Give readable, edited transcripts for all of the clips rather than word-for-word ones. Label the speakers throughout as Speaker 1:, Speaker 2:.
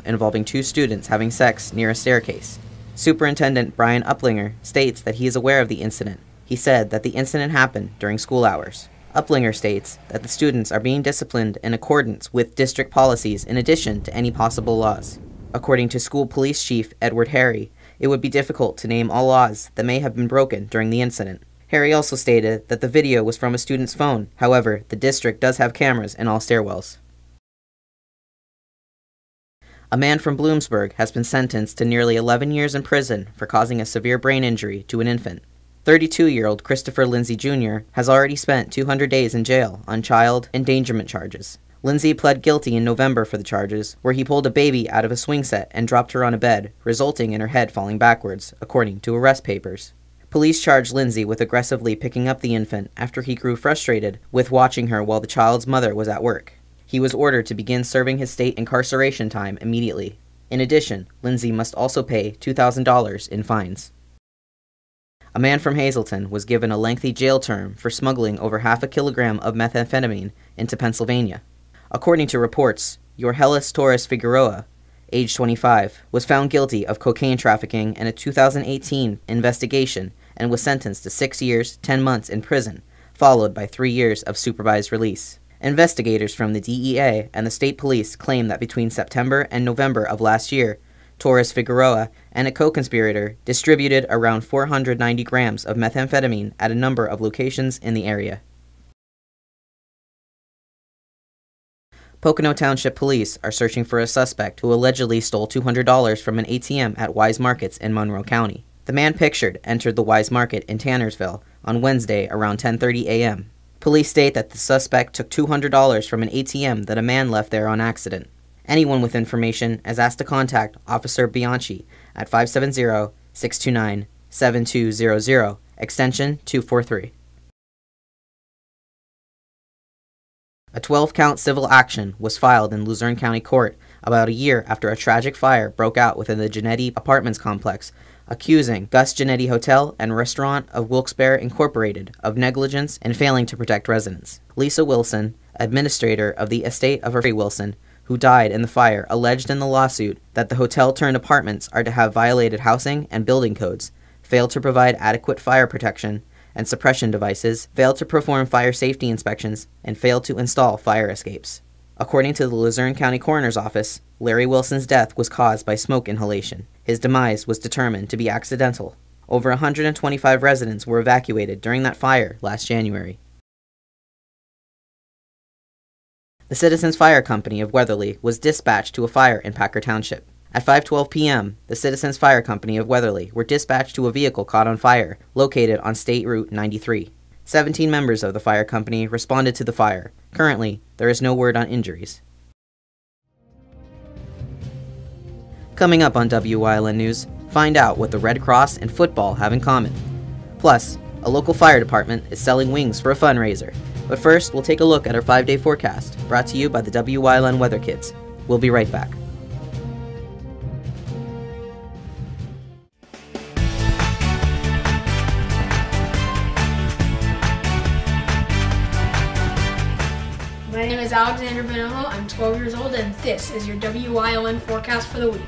Speaker 1: involving two students having sex near a staircase. Superintendent Brian Uplinger states that he is aware of the incident. He said that the incident happened during school hours. Uplinger states that the students are being disciplined in accordance with district policies in addition to any possible laws. According to School Police Chief Edward Harry, it would be difficult to name all laws that may have been broken during the incident. Harry also stated that the video was from a student's phone. However, the district does have cameras in all stairwells. A man from Bloomsburg has been sentenced to nearly 11 years in prison for causing a severe brain injury to an infant. 32-year-old Christopher Lindsay Jr. has already spent 200 days in jail on child endangerment charges. Lindsay pled guilty in November for the charges, where he pulled a baby out of a swing set and dropped her on a bed, resulting in her head falling backwards, according to arrest papers. Police charged Lindsay with aggressively picking up the infant after he grew frustrated with watching her while the child's mother was at work. He was ordered to begin serving his state incarceration time immediately. In addition, Lindsay must also pay $2,000 in fines. A man from Hazleton was given a lengthy jail term for smuggling over half a kilogram of methamphetamine into Pennsylvania. According to reports, Yorgelis Torres Figueroa, age 25, was found guilty of cocaine trafficking in a 2018 investigation and was sentenced to 6 years, 10 months in prison, followed by 3 years of supervised release. Investigators from the DEA and the state police claim that between September and November of last year, Torres Figueroa and a co-conspirator distributed around 490 grams of methamphetamine at a number of locations in the area. Pocono Township Police are searching for a suspect who allegedly stole $200 from an ATM at Wise Markets in Monroe County. The man pictured entered the Wise Market in Tannersville on Wednesday around 10:30 a.m. Police state that the suspect took $200 from an ATM that a man left there on accident. Anyone with information is asked to contact Officer Bianchi at 570-629-7200, extension 243. A 12-count civil action was filed in Luzerne County Court about a year after a tragic fire broke out within the Genetti Apartments complex, accusing Gus Genetti Hotel and Restaurant of Wilkes-Barre Incorporated of negligence and failing to protect residents. Lisa Wilson, administrator of the estate of Ray Wilson, who died in the fire, alleged in the lawsuit that the hotel-turned-apartments are to have violated housing and building codes, failed to provide adequate fire protection and suppression devices, failed to perform fire safety inspections, and failed to install fire escapes. According to the Luzerne County Coroner's Office, Larry Wilson's death was caused by smoke inhalation. His demise was determined to be accidental. Over 125 residents were evacuated during that fire last January. The Citizens Fire Company of Weatherly was dispatched to a fire in Packer Township. At 5:12 p.m., the Citizens Fire Company of Weatherly were dispatched to a vehicle caught on fire located on State Route 93. 17 members of the fire company responded to the fire. Currently, there is no word on injuries. Coming up on Wyln News, find out what the Red Cross and football have in common. Plus, a local fire department is selling wings for a fundraiser. But first, we'll take a look at our 5-day forecast, brought to you by the Wyln Weather Kids. We'll be right back.
Speaker 2: My name is Alexander Benaho. I'm 12 years old, and this is your Wyln forecast for the week.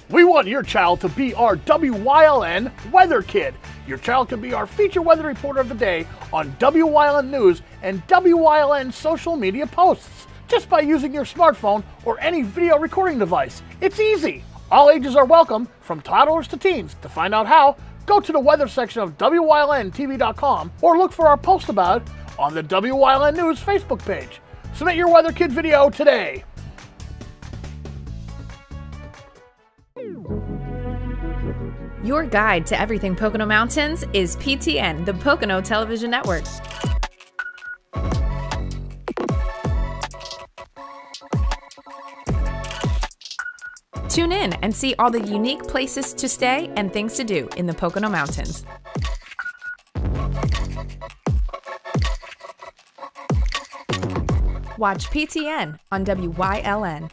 Speaker 3: We want your child to be our Wyln Weather Kid. Your child can be our feature weather reporter of the day on Wyln News and Wyln social media posts, just by using your smartphone or any video recording device. It's easy. All ages are welcome, from toddlers to teens. To find out how, go to the weather section of WYLNTV.com or look for our post about it on the Wyln News Facebook page. Submit your Weather Kid video today.
Speaker 4: Your guide to everything Pocono Mountains is PTN, the Pocono Television Network. Tune in and see all the unique places to stay and things to do in the Pocono Mountains. Watch PTN on WYLN.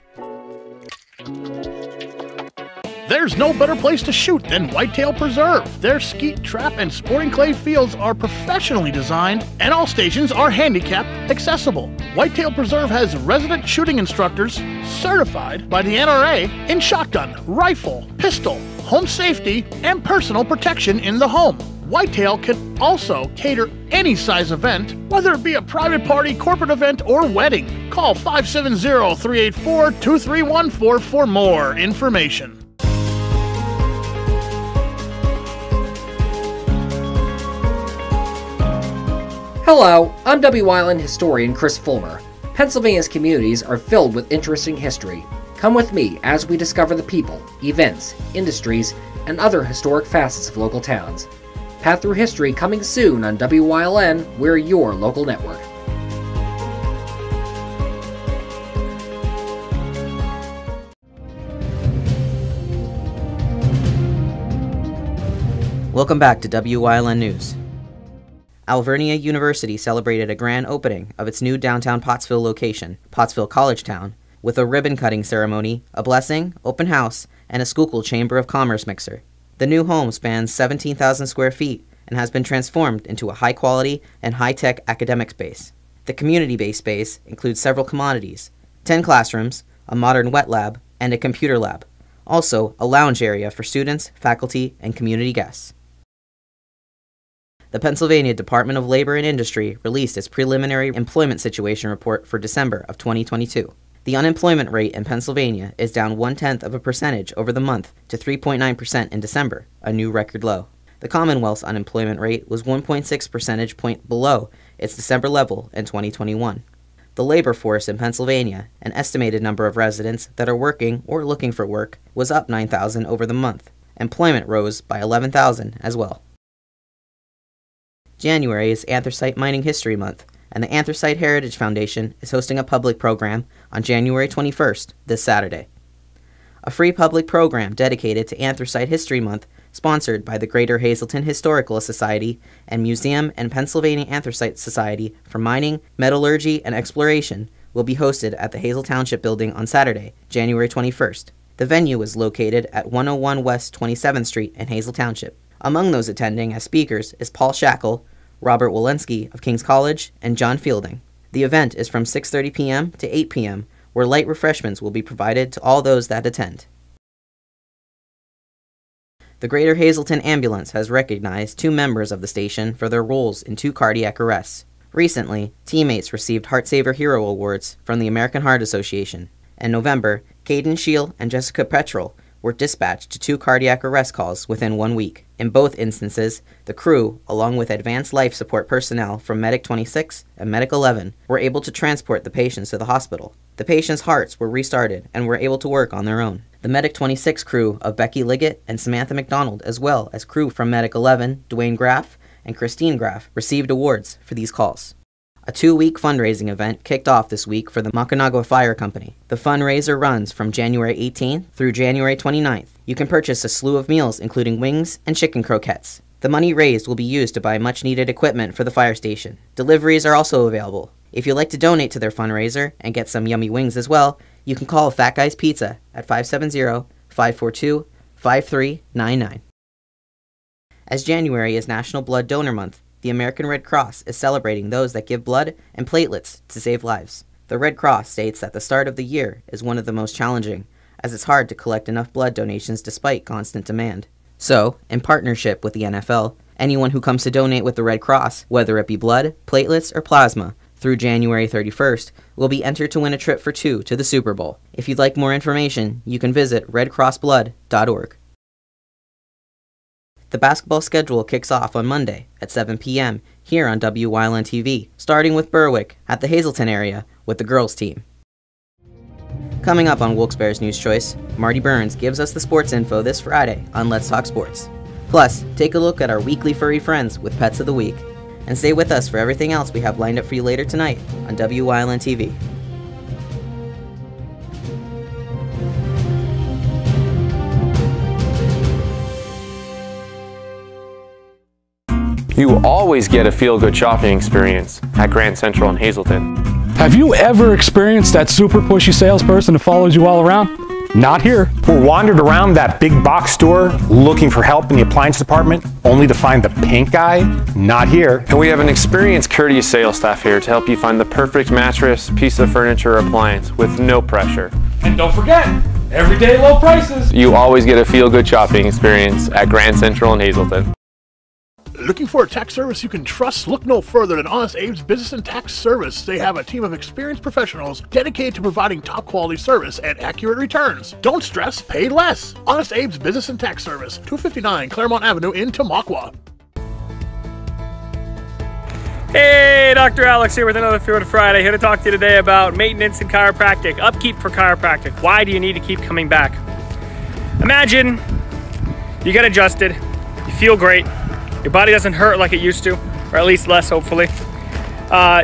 Speaker 3: There's no better place to shoot than Whitetail Preserve. Their skeet, trap, and sporting clay fields are professionally designed, and all stations are handicap accessible. Whitetail Preserve has resident shooting instructors certified by the NRA in shotgun, rifle, pistol, home safety, and personal protection in the home. Whitetail can also cater any size event, whether it be a private party, corporate event, or wedding. Call 570-384-2314 for more information.
Speaker 5: Hello, I'm Wyln historian Chris Fulmer. Pennsylvania's communities are filled with interesting history. Come with me as we discover the people, events, industries, and other historic facets of local towns. Path Through History coming soon on Wyln, we're your local network.
Speaker 1: Welcome back to WYLN News. Alvernia University celebrated a grand opening of its new downtown Pottsville location, Pottsville College Town, with a ribbon-cutting ceremony, a blessing, open house, and a Schuylkill Chamber of Commerce mixer. The new home spans 17,000 square feet and has been transformed into a high-quality and high-tech academic space. The community-based space includes several commodities, 10 classrooms, a modern wet lab, and a computer lab. Also, a lounge area for students, faculty, and community guests. The Pennsylvania Department of Labor and Industry released its preliminary employment situation report for December of 2022. The unemployment rate in Pennsylvania is down 0.1% over the month to 3.9% in December, a new record low. The Commonwealth's unemployment rate was 1.6 percentage point below its December level in 2021. The labor force in Pennsylvania, an estimated number of residents that are working or looking for work, was up 9,000 over the month. Employment rose by 11,000 as well. January is Anthracite Mining History Month, and the Anthracite Heritage Foundation is hosting a public program on January 21st, this Saturday. A free public program dedicated to Anthracite History Month, sponsored by the Greater Hazleton Historical Society and Museum and Pennsylvania Anthracite Society for Mining, Metallurgy, and Exploration, will be hosted at the Hazel Township Building on Saturday, January 21st. The venue is located at 101 West 27th Street in Hazel Township. Among those attending as speakers is Paul Shackle, Robert Walensky of King's College, and John Fielding. The event is from 6:30 p.m. to 8 p.m., where light refreshments will be provided to all those that attend. The Greater Hazleton Ambulance has recognized 2 members of the station for their roles in 2 cardiac arrests. Recently, teammates received Heart Saver Hero Awards from the American Heart Association. In November, Caden Scheel and Jessica Petrel were dispatched to 2 cardiac arrest calls within 1 week. In both instances, the crew, along with advanced life support personnel from Medic 26 and Medic 11, were able to transport the patients to the hospital. The patients' hearts were restarted and were able to work on their own. The Medic 26 crew of Becky Liggett and Samantha McDonald, as well as crew from Medic 11, Dwayne Graff, and Christine Graff, received awards for these calls. A 2-week fundraising event kicked off this week for the Mackinac Fire Company. The fundraiser runs from January 18th through January 29th. You can purchase a slew of meals, including wings and chicken croquettes. The money raised will be used to buy much-needed equipment for the fire station. Deliveries are also available. If you'd like to donate to their fundraiser and get some yummy wings as well, you can call Fat Guys Pizza at 570-542-5399. As January is National Blood Donor Month, the American Red Cross is celebrating those that give blood and platelets to save lives. The Red Cross states that the start of the year is one of the most challenging, as it's hard to collect enough blood donations despite constant demand. So, in partnership with the NFL, anyone who comes to donate with the Red Cross, whether it be blood, platelets, or plasma, through January 31st, will be entered to win a trip for 2 to the Super Bowl. If you'd like more information, you can visit redcrossblood.org. The basketball schedule kicks off on Monday at 7 p.m. here on WYLN TV, starting with Berwick at the Hazleton area with the girls team. Coming up on Wilkes-Barre's News Choice, Marty Burns gives us the sports info this Friday on Let's Talk Sports. Plus, take a look at our weekly furry friends with Pets of the Week. And stay with us for everything else we have lined up for you later tonight on WYLN TV.
Speaker 6: You always get a feel-good shopping experience at Grand Central in Hazleton.
Speaker 7: Have you ever experienced that super pushy salesperson that follows you all around? Not here. Or wandered around that big box store looking for help in the appliance department, only to find the paint guy? Not here.
Speaker 6: And we have an experienced, courteous sales staff here to help you find the perfect mattress, piece of furniture, or appliance with no pressure.
Speaker 8: And don't forget, everyday low prices.
Speaker 6: You always get a feel-good shopping experience at Grand Central in Hazleton.
Speaker 3: Looking for a tax service you can trust? Look no further than Honest Abe's Business and Tax Service. They have a team of experienced professionals dedicated to providing top quality service and accurate returns. Don't stress, pay less. Honest Abe's Business and Tax Service, 259 Claremont Avenue in Tamaqua.
Speaker 8: Hey, Dr. Alex here with another Field Friday, here to talk to you today about maintenance and chiropractic, upkeep for chiropractic. Why do you need to keep coming back? Imagine you get adjusted, you feel great, your body doesn't hurt like it used to, or at least less, hopefully.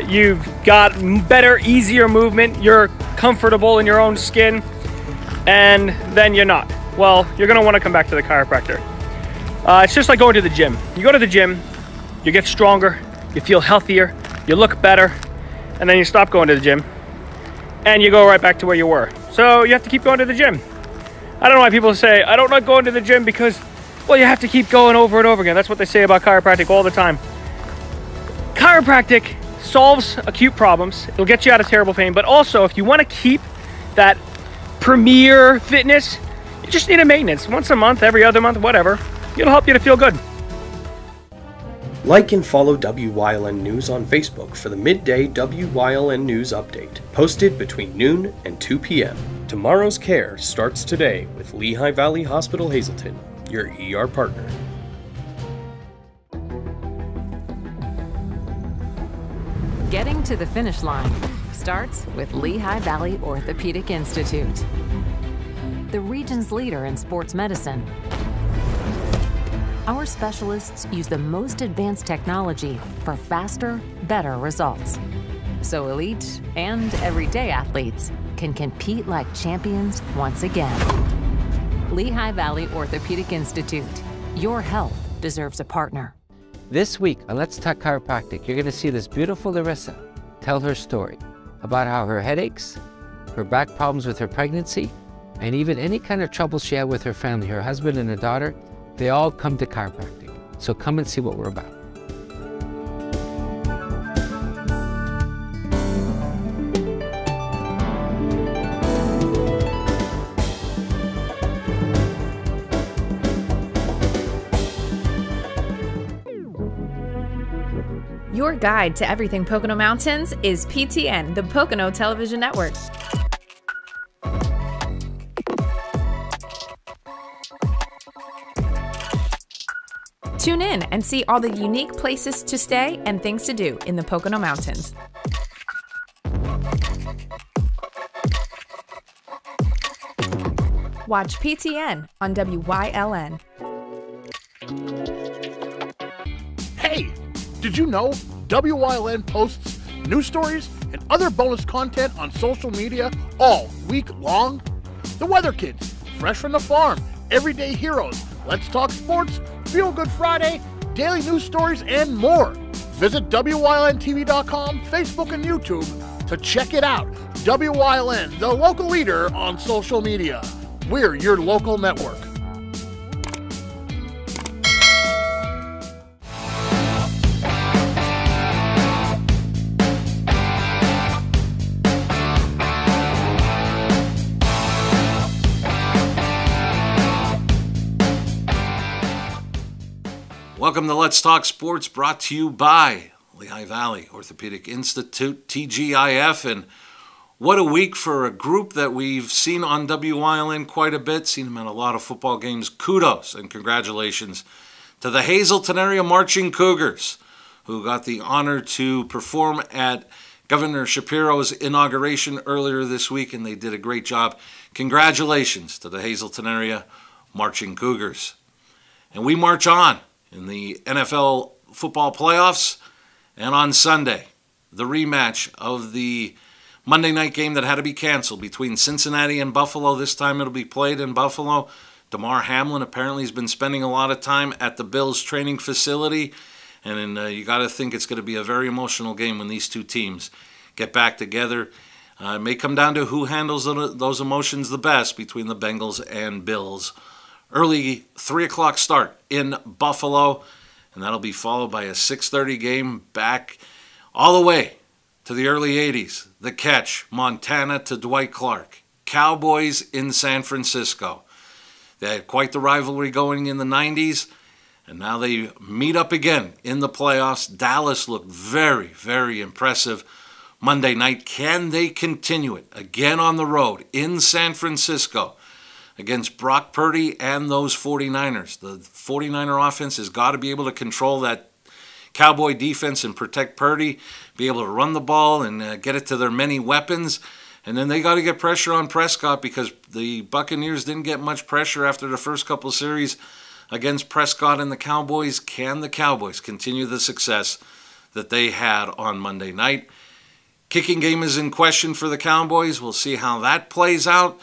Speaker 8: You've got better, easier movement, you're comfortable in your own skin, and then you're not. Well, you're gonna wanna come back to the chiropractor. It's just like going to the gym. You go to the gym, you get stronger, you feel healthier, you look better, and then you stop going to the gym, and you go right back to where you were. So you have to keep going to the gym. I don't know why people say, I don't like going to the gym because, well, you have to keep going over and over again. That's what they say about chiropractic all the time. Chiropractic solves acute problems. It'll get you out of terrible pain, but also if you want to keep that premier fitness, you just need a maintenance. Once a month, every other month, whatever. It'll help you to feel good.
Speaker 9: Like and follow WYLN News on Facebook for the midday WYLN News update, posted between noon and 2 p.m. Tomorrow's care starts today with Lehigh Valley Hospital Hazleton, your ER partner.
Speaker 10: Getting to the finish line starts with Lehigh Valley Orthopedic Institute, the region's leader in sports medicine. Our specialists use the most advanced technology for faster, better results. So elite and everyday athletes can compete like champions once again. Lehigh Valley Orthopedic Institute. Your health deserves a partner.
Speaker 11: This week on Let's Talk Chiropractic, you're going to see this beautiful Larissa tell her story about how her headaches, her back problems with her pregnancy, and even any kind of trouble she had with her family, her husband and her daughter, they all come to chiropractic. So come and see what we're about.
Speaker 4: Your guide to everything Pocono Mountains is PTN, the Pocono Television Network. Tune in and see all the unique places to stay and things to do in the Pocono Mountains. Watch PTN on WYLN.
Speaker 3: Hey, did you know WYLN posts news stories and other bonus content on social media all week long? The Weather Kids, Fresh from the Farm, Everyday Heroes, Let's Talk Sports, Feel Good Friday, daily news stories, and more. Visit WYLNTV.com, Facebook, and YouTube to check it out. WYLN, the local leader on social media. We're your local network.
Speaker 12: Welcome to Let's Talk Sports, brought to you by Lehigh Valley Orthopedic Institute, TGIF. And what a week for a group that we've seen on WYLN quite a bit, seen them at a lot of football games. Kudos and congratulations to the Hazleton area Marching Cougars, who got the honor to perform at Governor Shapiro's inauguration earlier this week, and they did a great job. Congratulations to the Hazleton area Marching Cougars. And we march on in the NFL football playoffs, and on Sunday, the rematch of the Monday night game that had to be canceled between Cincinnati and Buffalo. This time it'll be played in Buffalo. Damar Hamlin apparently has been spending a lot of time at the Bills training facility, and you got to think it's going to be a very emotional game when these two teams get back together. It may come down to who handles those emotions the best between the Bengals and Bills. Early 3 o'clock start in Buffalo, and that'll be followed by a 6:30 game back all the way to the early 80s. The Catch, Montana to Dwight Clark. Cowboys in San Francisco. They had quite the rivalry going in the 90s, and now they meet up again in the playoffs. Dallas looked very, very impressive Monday night. Can they continue it again on the road in San Francisco against Brock Purdy and those 49ers? The 49er offense has got to be able to control that Cowboy defense and protect Purdy, be able to run the ball and get it to their many weapons. And then they got to get pressure on Prescott because the Buccaneers didn't get much pressure after the first couple series against Prescott and the Cowboys. Can the Cowboys continue the success that they had on Monday night? Kicking game is in question for the Cowboys. We'll see how that plays out.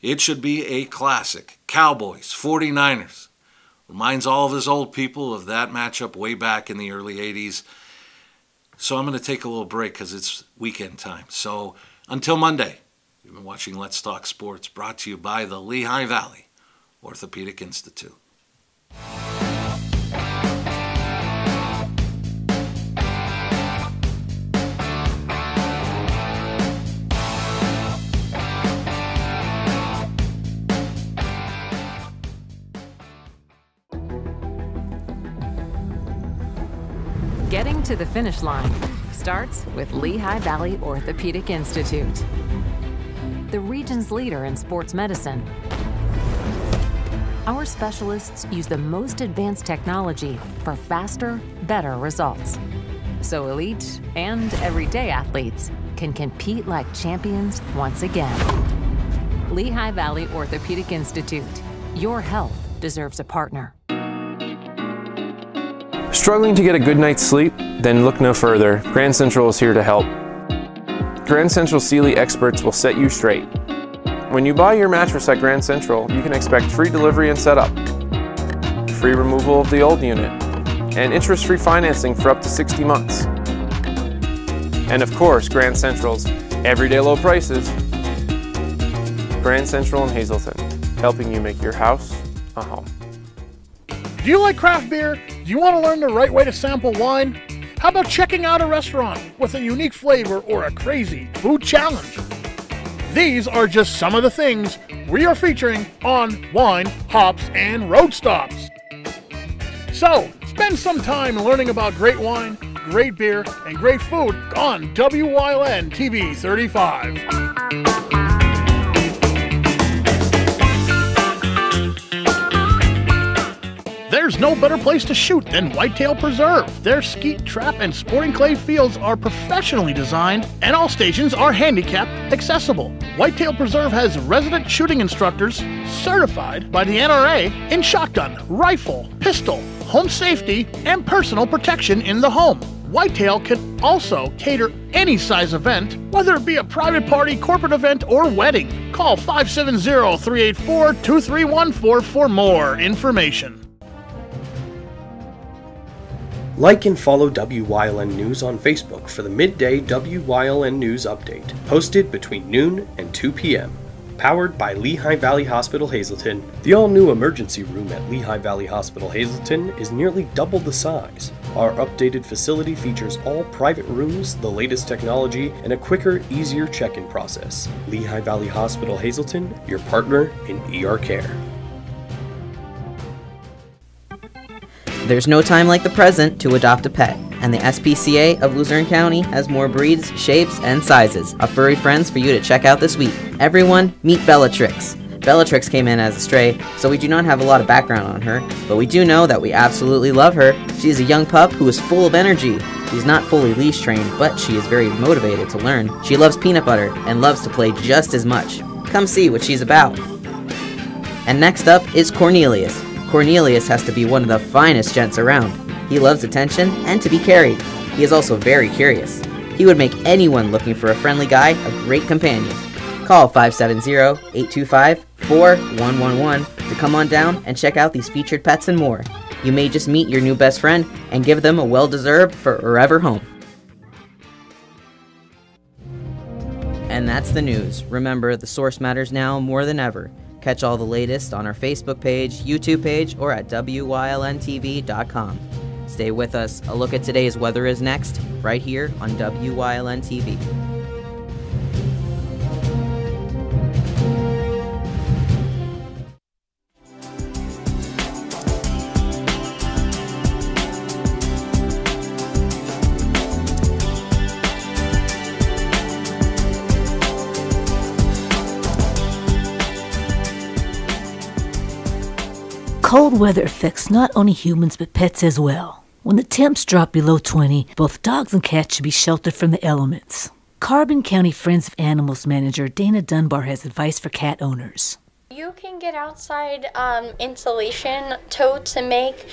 Speaker 12: It should be a classic. Cowboys, 49ers. Reminds all of us old people of that matchup way back in the early 80s. So I'm going to take a little break because it's weekend time. So until Monday, you've been watching Let's Talk Sports, brought to you by the Lehigh Valley Orthopedic Institute.
Speaker 10: Getting to the finish line starts with Lehigh Valley Orthopedic Institute, the region's leader in sports medicine. Our specialists use the most advanced technology for faster, better results, so elite and everyday athletes can compete like champions once again. Lehigh Valley Orthopedic Institute. Your health deserves a partner.
Speaker 6: Struggling to get a good night's sleep? Then look no further. Grand Central is here to help. Grand Central Sealy experts will set you straight. When you buy your mattress at Grand Central, you can expect free delivery and setup, free removal of the old unit, and interest-free financing for up to 60 months. And of course, Grand Central's everyday low prices. Grand Central in Hazleton, helping you make your house a home.
Speaker 3: Do you like craft beer? Do you want to learn the right way to sample wine? How about checking out a restaurant with a unique flavor or a crazy food challenge? These are just some of the things we are featuring on Wine, Hops, and Road Stops. So, spend some time learning about great wine, great beer, and great food on WYLN TV 35. There's no better place to shoot than Whitetail Preserve. Their skeet, trap, and sporting clay fields are professionally designed, and all stations are handicap accessible. Whitetail Preserve has resident shooting instructors certified by the NRA in shotgun, rifle, pistol, home safety, and personal protection in the home. Whitetail can also cater any size event, whether it be a private party, corporate event, or wedding. Call 570-384-2314 for more information.
Speaker 9: Like and follow WYLN News on Facebook for the midday WYLN News update, posted between noon and 2 p.m. Powered by Lehigh Valley Hospital Hazleton, the all-new emergency room at Lehigh Valley Hospital Hazleton is nearly double the size. Our updated facility features all private rooms, the latest technology, and a quicker, easier check-in process. Lehigh Valley Hospital Hazleton, your partner in ER care.
Speaker 1: There's no time like the present to adopt a pet, and the SPCA of Luzerne County has more breeds, shapes, and sizes of furry friends for you to check out this week. Everyone, meet Bellatrix. Bellatrix came in as a stray, so we do not have a lot of background on her, but we do know that we absolutely love her. She is a young pup who is full of energy. She's not fully leash trained, but she is very motivated to learn. She loves peanut butter and loves to play just as much. Come see what she's about. And next up is Cornelius. Cornelius has to be one of the finest gents around. He loves attention and to be carried. He is also very curious. He would make anyone looking for a friendly guy a great companion. Call 570-825-4111 to come on down and check out these featured pets and more. You may just meet your new best friend and give them a well-deserved forever home. And And that's the news. Remember, the source matters now more than ever. Catch all the latest on our Facebook page, YouTube page, or at WYLNTV.com. Stay with us. A look at today's weather is next, right here on WYLN TV.
Speaker 13: Cold weather affects not only humans but pets as well. When the temps drop below 20, both dogs and cats should be sheltered from the elements. Carbon County Friends of Animals manager Dana Dunbar has advice for cat owners.
Speaker 14: You can get outside insulation totes and make,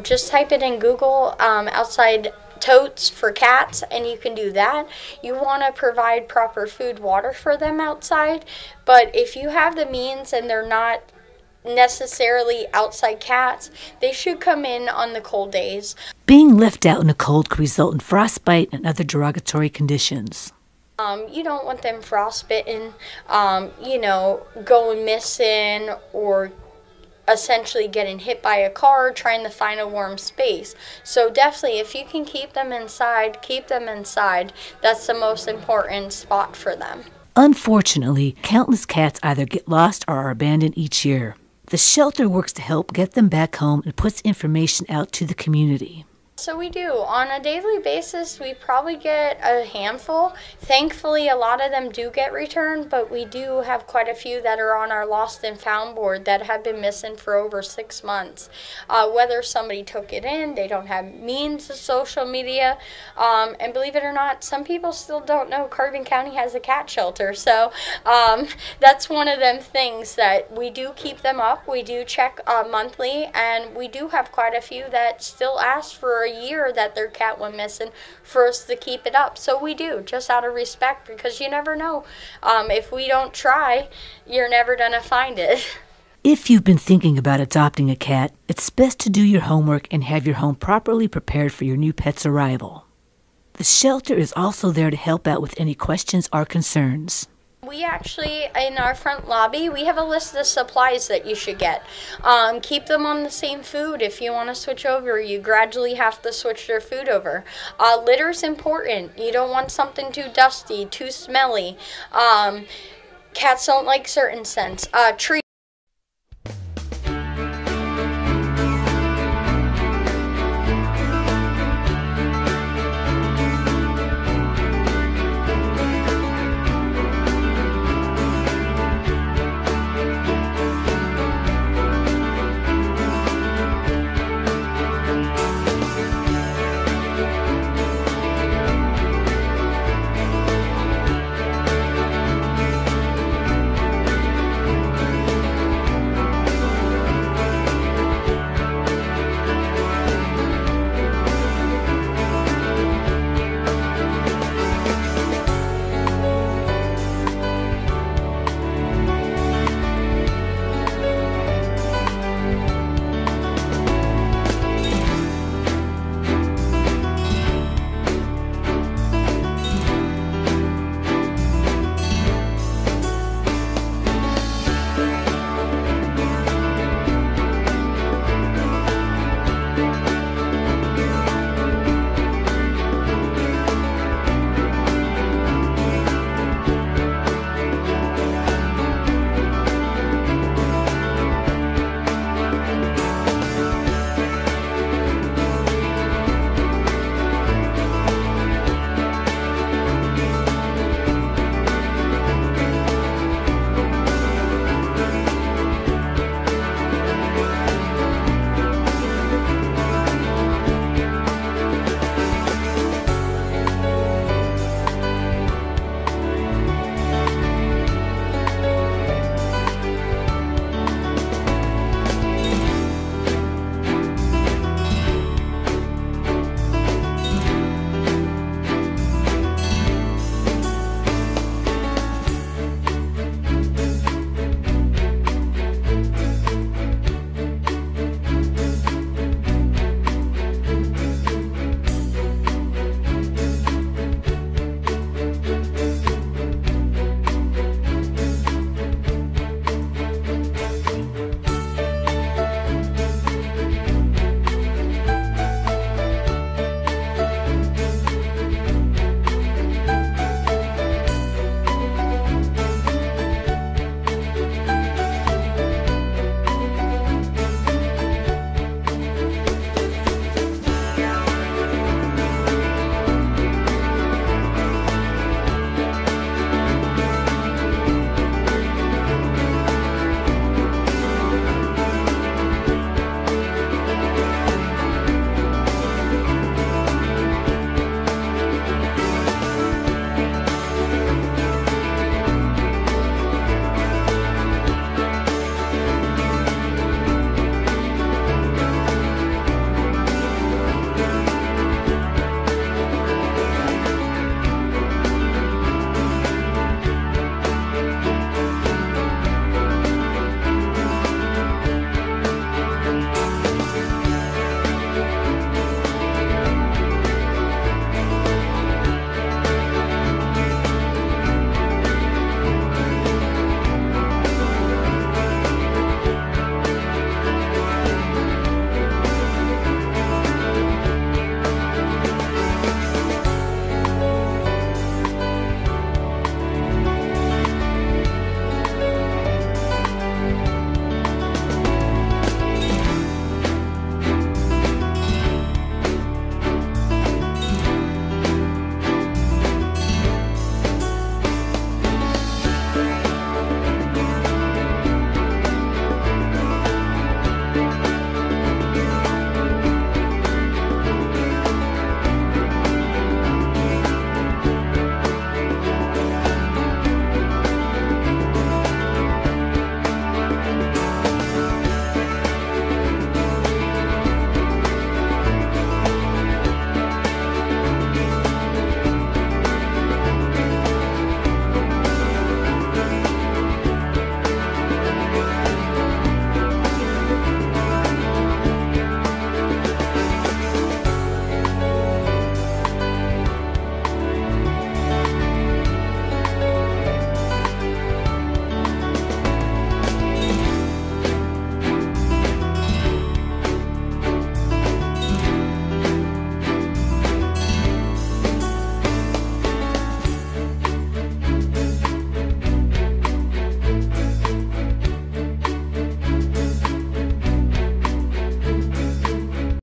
Speaker 14: just type it in Google, outside totes for cats, and you can do that. You want to provide proper food, water for them outside, but if you have the means and they're not necessarily outside cats, they should come in on the cold days.
Speaker 13: Being left out in the cold could result in frostbite and other derogatory conditions.
Speaker 14: You don't want them frostbitten, going missing or essentially getting hit by a car trying to find a warm space. So definitely, if you can keep them inside, keep them inside. That's the most important spot for them.
Speaker 13: Unfortunately, countless cats either get lost or are abandoned each year. The shelter works to help get them back home and puts information out to the community.
Speaker 14: So we do. On a daily basis, we probably get a handful. Thankfully, a lot of them do get returned, but we do have quite a few that are on our lost and found board that have been missing for over 6 months. Whether somebody took it in, they don't have means of social media, and believe it or not, some people still don't know Carbon County has a cat shelter. So that's one of them things that we do keep them up. We do check monthly, and we do have quite a few that still ask for a year that their cat went missing for us to keep it up. So we do, just out of respect, because you never know. If we don't try, you're never gonna find it.
Speaker 13: If you've been thinking about adopting a cat, it's best to do your homework and have your home properly prepared for your new pet's arrival. The shelter is also there to help out with any questions or concerns.
Speaker 14: We actually, in our front lobby, we have a list of supplies that you should get. Keep them on the same food. If you want to switch over, you gradually have to switch their food over. Litter's important. You don't want something too dusty, too smelly. Cats don't like certain scents. Treats.